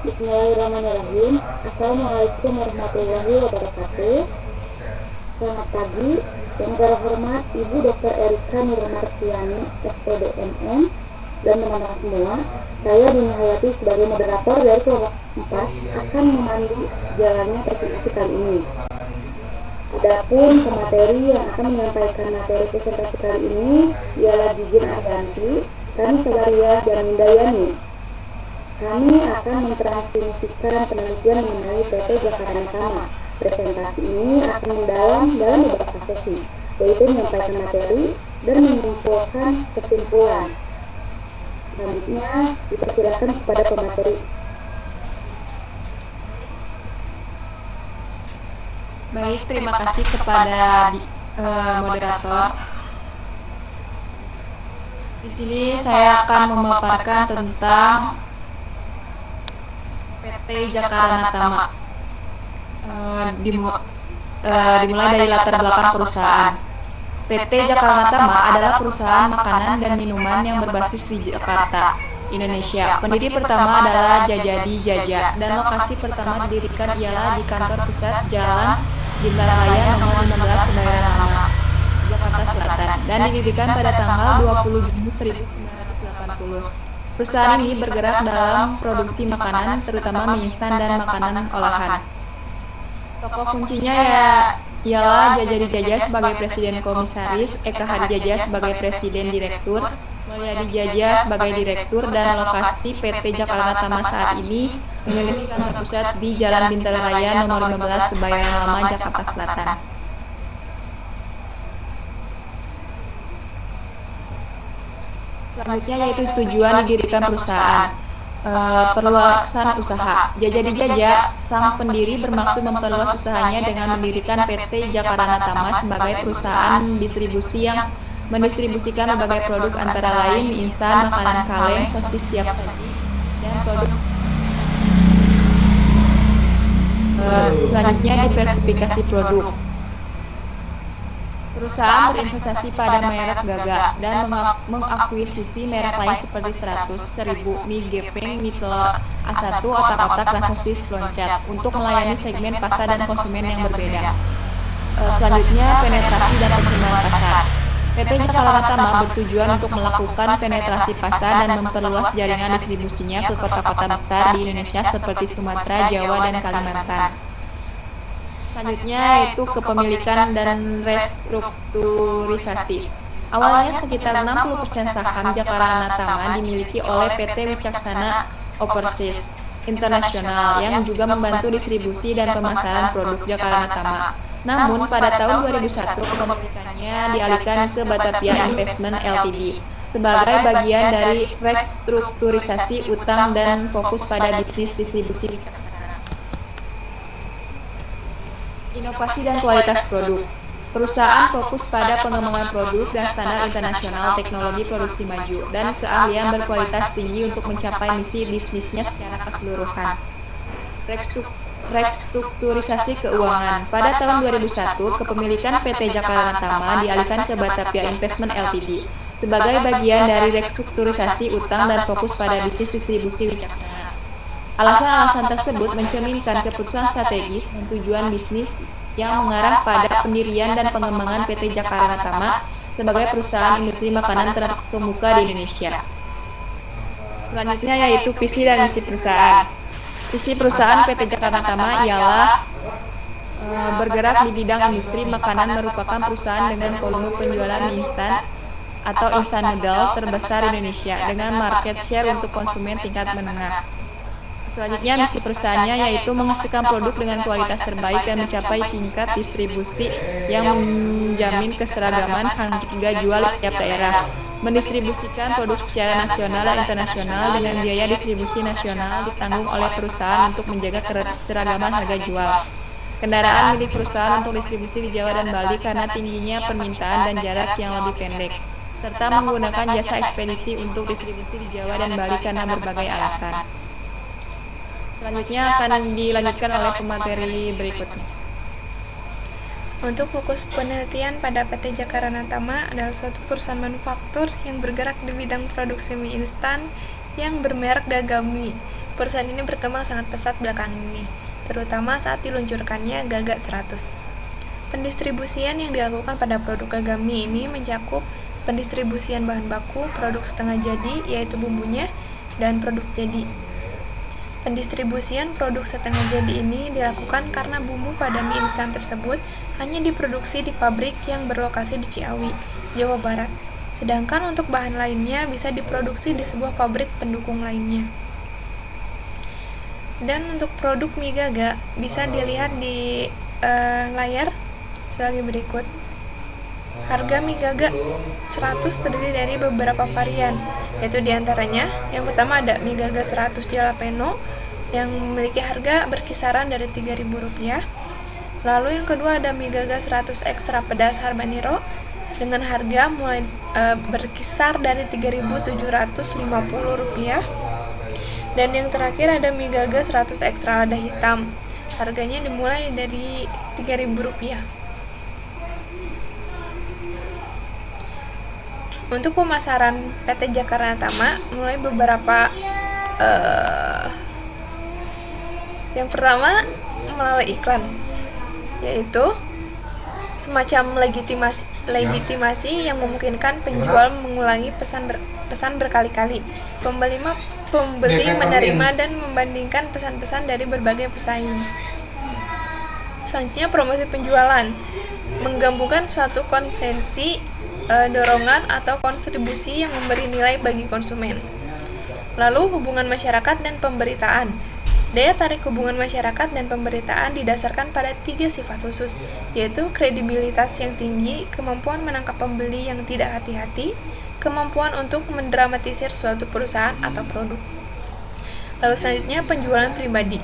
Bismillahirrahmanirrahim. Assalamualaikum warahmatullahi wabarakatuh. Selamat pagi. Yang terhormat Ibu Dr. Erika Nurmartiani, SPDMM, dan teman-teman semua. Saya Dini Hayati sebagai moderator dari kelompok 4 akan memandu jalannya presentasi kali ini. Adapun pemateri yang akan menyampaikan materi presentasi kali ini ialah Jijin Aryanti, kami Salaria Jamindayani. Kami akan mentransmisikan penelitian mengenai PT Jakarta. Presentasi ini akan mendalam dalam beberapa sesi, yaitu menyampaikan materi dan mengumpulkan kesimpulan. Selanjutnya, dipersilakan kepada pemateri. Baik, terima kasih kepada moderator. Di sini saya akan memaparkan tentang PT Jakarta. Dimulai dari latar belakang perusahaan. PT Jakarta adalah perusahaan makanan dan minuman yang berbasis di Jakarta, Indonesia. Pendiri pertama adalah Jajadi Jaja, dan lokasi pertama didirikan ialah di kantor pusat Jalan Bintara Raya nomor 15 Kebayoran Lama, Jakarta Selatan, dan didirikan pada tanggal 20 Juni 1980. Perusahaan ini bergerak dalam produksi makanan, terutama mie instan dan makanan olahan. Tokoh kuncinya ialah Jajadi Jaja sebagai Presiden Komisaris, Eka Hadi Jaja sebagai Presiden Direktur, Mulyadi Jaja sebagai Direktur, dan lokasi PT Jakarta saat ini memiliki kantor pusat di Jalan Bintara Raya nomor 15 Kebayoran Lama, Jakarta Selatan. Selanjutnya yaitu tujuan didirikan perusahaan. Perluasan usaha. Jajadi Jaja, sang pendiri, bermaksud memperluas usahanya dengan mendirikan PT Jakarta sebagai perusahaan distribusi yang mendistribusikan berbagai produk antara lain mie instan, makanan kaleng, sosis siap saji, dan produk. Selanjutnya diversifikasi produk. Perusahaan berinvestasi pada merek Gaga dan mengakuisisi merek lain seperti 100, 1000, mie gepeng, mie telur A1, otak-otak, dan sosis loncat untuk melayani segmen pasar dan konsumen yang berbeda. Selanjutnya, penetrasi dan pengembangan pasar. PT Jakarta bertujuan untuk melakukan penetrasi pasar dan memperluas jaringan distribusinya ke kota-kota besar di Indonesia seperti Sumatera, Jawa, dan Kalimantan. Selanjutnya yaitu kepemilikan dan restrukturisasi. Awalnya sekitar 60% saham Jakarta dimiliki oleh PT Wicaksana Overseas Internasional yang juga membantu distribusi dan pemasaran produk Jakarta. Namun pada tahun 2001 kepemilikannya dialihkan ke Batavia Investment Ltd sebagai bagian dari restrukturisasi utang dan fokus pada bisnis distribusi. Inovasi dan kualitas produk. Perusahaan fokus pada pengembangan produk dan standar internasional, teknologi produksi maju, dan keahlian berkualitas tinggi untuk mencapai misi bisnisnya secara keseluruhan. Restrukturisasi keuangan. Pada tahun 2001, kepemilikan PT Jakarta dialihkan ke Batavia Investment Ltd sebagai bagian dari restrukturisasi utang dan fokus pada bisnis distribusi Wicaksana. Alasan-alasan tersebut mencerminkan keputusan strategis dan tujuan bisnis yang mengarah pada pendirian dan pengembangan PT Jakarta sebagai perusahaan industri makanan terkemuka di Indonesia. Selanjutnya yaitu visi dan misi perusahaan. Visi perusahaan PT Jakarta ialah bergerak di bidang industri makanan, merupakan perusahaan dengan volume penjualan mie instan atau instant noodle terbesar di Indonesia dengan market share untuk konsumen tingkat menengah. Selanjutnya, misi perusahaannya yaitu menghasilkan produk dengan kualitas terbaik dan mencapai tingkat distribusi yang menjamin keseragaman harga jual di setiap daerah. Mendistribusikan produk secara nasional dan internasional dengan biaya distribusi nasional ditanggung oleh perusahaan untuk menjaga keseragaman harga jual. Kendaraan milik perusahaan untuk distribusi di Jawa dan Bali karena tingginya permintaan dan jarak yang lebih pendek, serta menggunakan jasa ekspedisi untuk distribusi di Jawa dan Bali karena berbagai alasan. Selanjutnya akan dilanjutkan oleh pemateri berikutnya. Untuk fokus penelitian pada PT Jakarta adalah suatu perusahaan manufaktur yang bergerak di bidang produksi mie instan yang bermerek Gaga Mie. Perusahaan ini berkembang sangat pesat belakangan ini, terutama saat diluncurkannya Gaga 100. Pendistribusian yang dilakukan pada produk Gagami ini mencakup pendistribusian bahan baku, produk setengah jadi yaitu bumbunya, dan produk jadi. Pendistribusian produk setengah jadi ini dilakukan karena bumbu pada mie instan tersebut hanya diproduksi di pabrik yang berlokasi di Ciawi, Jawa Barat. Sedangkan untuk bahan lainnya bisa diproduksi di sebuah pabrik pendukung lainnya. Dan untuk produk mie Gaga bisa dilihat di layar sebagai berikut. Harga mie Gaga 100 terdiri dari beberapa varian, yaitu diantaranya yang pertama ada mie Gaga 100 jalapeno yang memiliki harga berkisaran dari Rp3.000. Lalu yang kedua ada mie Gaga 100 ekstra pedas habanero dengan harga mulai berkisar dari Rp3.750. Dan yang terakhir ada mie Gaga 100 ekstra lada hitam. Harganya dimulai dari Rp3.000. Untuk pemasaran PT Jakarta mulai beberapa yang pertama melalui iklan, yaitu semacam legitimasi yang memungkinkan penjual mengulangi pesan berkali-kali. Pembeli menerima dan membandingkan pesan-pesan dari berbagai pesaing. Selanjutnya promosi penjualan, menggabungkan suatu konsesi, dorongan atau kontribusi yang memberi nilai bagi konsumen. Lalu hubungan masyarakat dan pemberitaan. Daya tarik hubungan masyarakat dan pemberitaan didasarkan pada 3 sifat khusus, yaitu kredibilitas yang tinggi, kemampuan menangkap pembeli yang tidak hati-hati, kemampuan untuk mendramatisir suatu perusahaan atau produk. Lalu selanjutnya penjualan pribadi.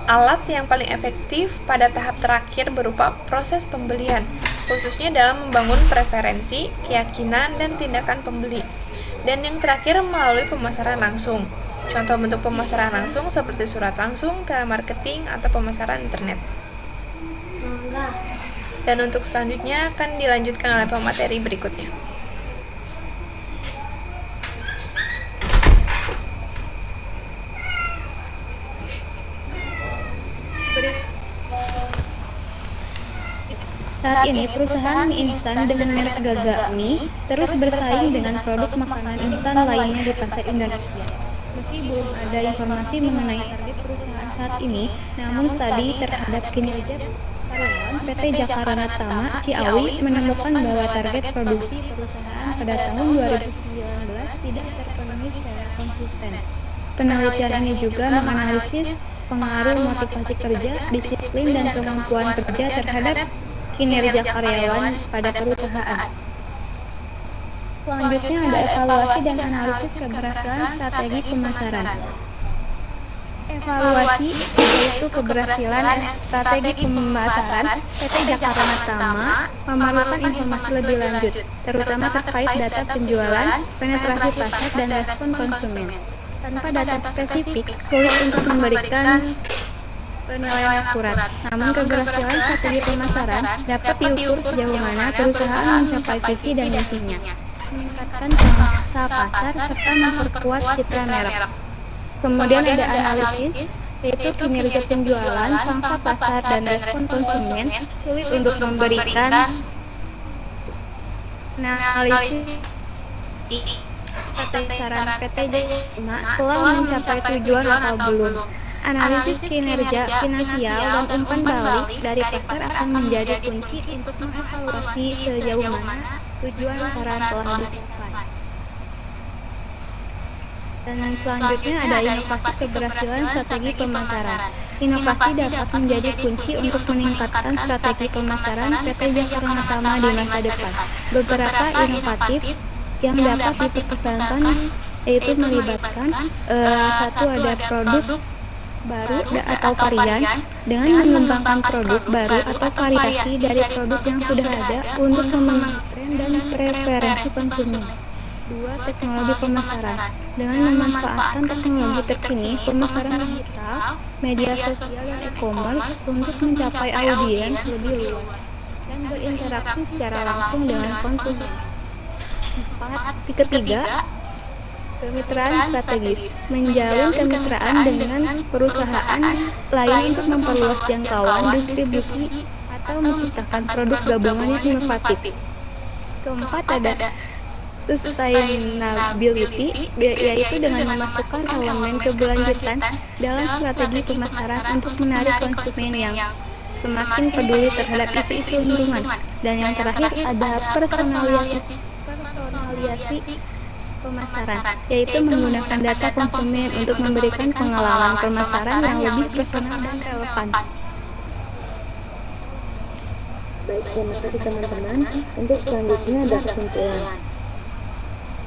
Alat yang paling efektif pada tahap terakhir berupa proses pembelian, khususnya dalam membangun preferensi, keyakinan, dan tindakan pembeli. Dan yang terakhir melalui pemasaran langsung. Contoh bentuk pemasaran langsung seperti surat langsung, telemarketing, atau pemasaran internet. Dan untuk selanjutnya akan dilanjutkan oleh pemateri berikutnya. Saat ini, perusahaan mie instan dengan merek Gaga Mie terus bersaing dengan produk makanan instan lainnya di pasar Indonesia. Meski belum ada informasi mengenai target perusahaan saat ini, namun studi terhadap kinerja karyawan PT Jakarta Ciawi menemukan bahwa target produksi perusahaan pada tahun 2019 tidak terpenuhi secara konsisten. Penelitian ini juga menganalisis pengaruh motivasi kerja, disiplin, dan kemampuan kerja terhadap kinerja karyawan pada perusahaan. Selanjutnya ada evaluasi dan analisis keberhasilan strategi pemasaran. Evaluasi yaitu keberhasilan strategi pemasaran PT Jakarta memerlukan informasi lebih lanjut, terutama terkait data penjualan, penetrasi pasar, dan respon konsumen. Tanpa data spesifik, sulit untuk memberikan penilaian akurat. Namun keberhasilan strategi pemasaran dapat diukur sejauh mana perusahaan mencapai visi dan misinya, meningkatkan pangsa pasar, serta memperkuat citra merek. Kemudian ada analisis, yaitu kinerja penjualan, pangsa pasar, dan respon konsumen. Sulit untuk memberikan analisis saran PT Jakarta telah mencapai tujuan atau belum. Analisis kinerja finansial dan umpan balik dari pasar akan menjadi kunci untuk mengevaluasi sejauh mana tujuan saran telah dicapai. Dan selanjutnya ada inovasi keberhasilan strategi pemasaran. Inovasi dapat menjadi kunci untuk meningkatkan strategi pemasaran PT Jakarta di masa depan. Beberapa inovatif yang dapat dipertahankan yaitu melibatkan satu ada produk baru atau varian dengan mengembangkan produk baru atau variasi dari produk yang sudah ada untuk memenuhi tren dan preferensi konsumen. 2. Teknologi pemasaran. Dengan memanfaatkan teknologi terkini, pemasaran digital, media sosial, dan e-commerce untuk mencapai audiens lebih luas dan berinteraksi secara langsung dengan konsumen. 4. Ketiga, Kemitraan strategis menjalin kemitraan dengan perusahaan lain untuk memperluas jangkauan distribusi atau menciptakan produk gabungan yang inovatif. Keempat ada sustainability, yaitu dengan memasukkan elemen keberlanjutan dalam strategi pemasaran untuk menarik konsumen yang semakin peduli terhadap isu-isu lingkungan. Dan yang terakhir ada personalisasi pemasaran, yaitu menggunakan data konsumen untuk memberikan pengalaman pemasaran yang lebih personal dan relevan. Baik, terima kasih teman-teman. Untuk selanjutnya ada kesimpulan.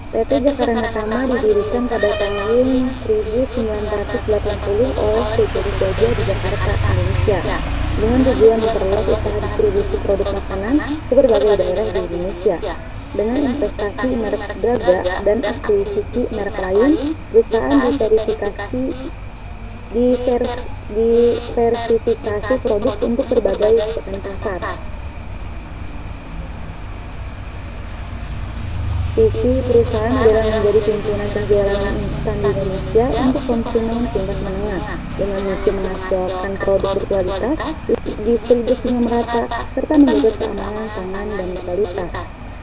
PT Jakarta Tama didirikan pada tahun 1980 oleh Sri Gajah di Jakarta, Indonesia, dengan tujuan memperluas usaha distribusi produk makanan ke berbagai daerah di Indonesia. Dengan investasi merek Braga dan akuisisi merek lain, perusahaan diversifikasi produk untuk berbagai segmen pasar. Visi perusahaan adalah menjadi pimpinan penjualan instan di Indonesia untuk konsumen tingkat menengah, dengan misi menghasilkan produk berkualitas, distribusinya merata, serta menjaga keamanan pangan dan legalitas.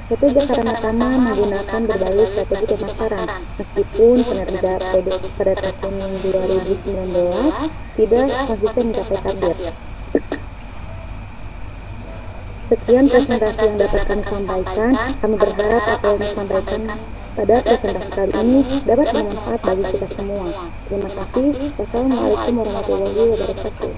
PT Jakarta Tama menggunakan berbagai strategi pemasaran, meskipun kinerja produk pada tahun 2019 tidak konsisten mencapai target. Sekian presentasi yang dapat kami sampaikan. Kami berharap apa yang disampaikan pada presentasi kali ini dapat bermanfaat bagi kita semua. Terima kasih. Wassalamualaikum warahmatullahi wabarakatuh.